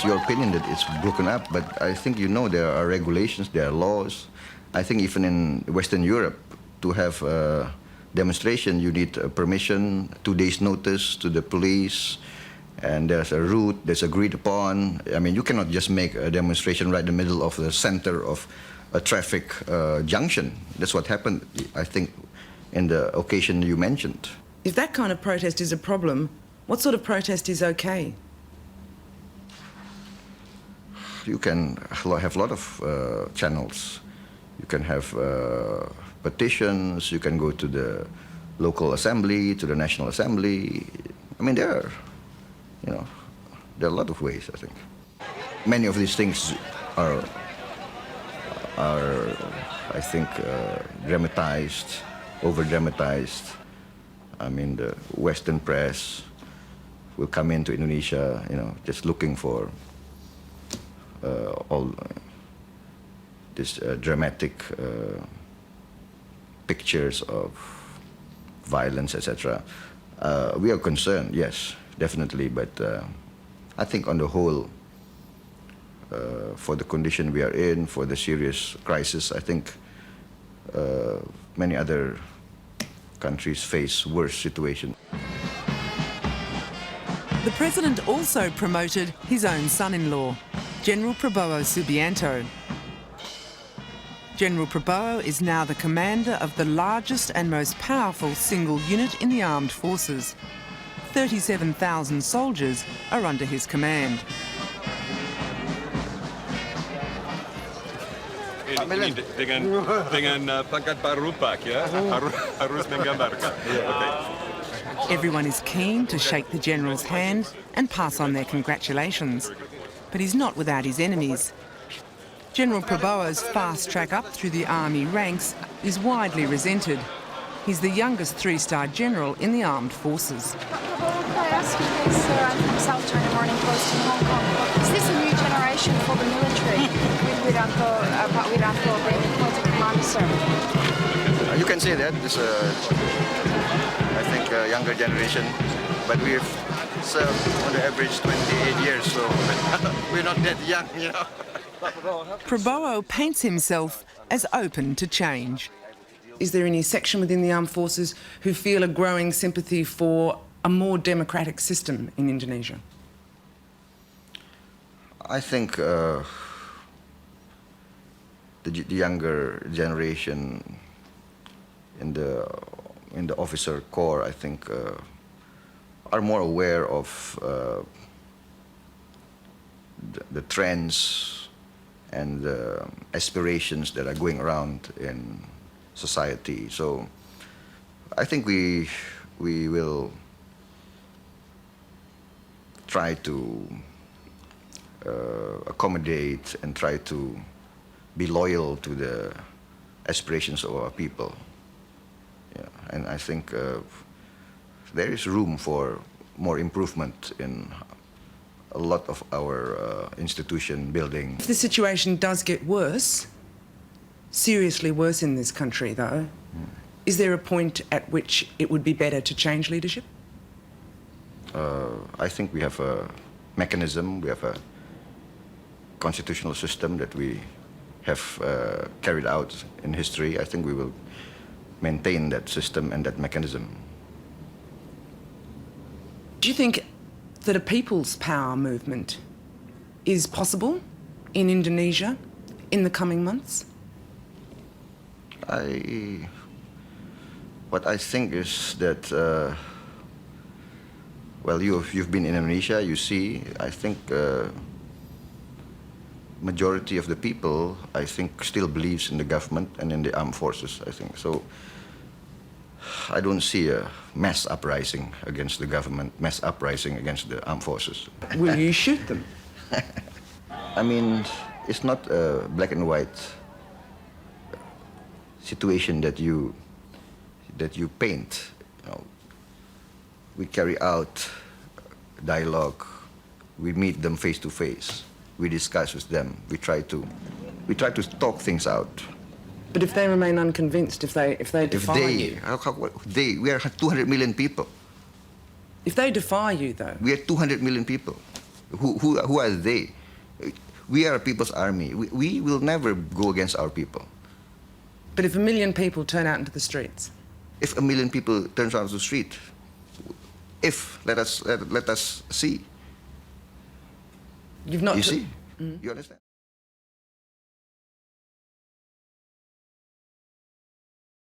it's your opinion that it's broken up, but I think there are regulations, there are laws. I think even in Western Europe, to have a demonstration, you need permission, 2 days notice to the police, and there's a route that's agreed upon. I mean, you cannot just make a demonstration right in the middle of the center of a traffic junction. That's what happened, I think, in the occasion you mentioned. If that kind of protest is a problem, what sort of protest is okay? You can have a lot of channels. You can have petitions, you can go to the local assembly, to the National Assembly. I mean, there are a lot of ways, I think. Many of these things are I think, dramatized, over-dramatized. I mean, the Western press will come into Indonesia, just looking for all these dramatic pictures of violence, etc. We are concerned, yes, definitely, but I think on the whole, for the condition we are in, for the serious crisis, I think many other countries face worse situations. The president also promoted his own son-in-law, General Prabowo Subianto. General Prabowo is now the commander of the largest and most powerful single unit in the armed forces. 37,000 soldiers are under his command. Dengan pangkat baru Pak, ya, harus menggambarkan. Okay. Everyone is keen to shake the general's hand and pass on their congratulations. But he's not without his enemies. General Prabowo's fast track up through the army ranks is widely resented. He's the youngest 3-star general in the armed forces. I ask you this, sir, I'm from South China Morning Post in Hong Kong. Is this a new generation for the military with Wiranto being appointed commander, sir? You can say that. It's I think, a younger generation, but we've served on the average 28 years, so we're not that young, Prabowo paints himself as open to change. Is there any section within the armed forces who feel a growing sympathy for a more democratic system in Indonesia? I think the younger generation in the officer corps, I think, are more aware of the trends and the aspirations that are going around in society. So I think we will try to accommodate and try to be loyal to the aspirations of our people. Yeah, and I think there is room for more improvement in a lot of our institution building. If the situation does get worse, seriously worse in this country though, is there a point at which it would be better to change leadership? I think we have a mechanism, we have a constitutional system that we have carried out in history. I think we will maintain that system and that mechanism. Do you think that a people's power movement is possible in Indonesia in the coming months? What I think is that, well, you've been in Indonesia, you see, I think majority of the people, I think, still believes in the government and in the armed forces, I think. So I don't see a mass uprising against the government, mass uprising against the armed forces. Will you shoot them? I mean, it's not a black and white situation that you paint. We carry out dialogue. We meet them face to face. We discuss with them. We try to talk things out. But if they remain unconvinced, if they defy you? We are 200 million people. If they defy you, though? We are 200 million people. Who are they? We are a people's army. We will never go against our people. But if 1 million people turn out into the streets? If 1 million people turn out to the street, let us see. You've not... You see? You understand?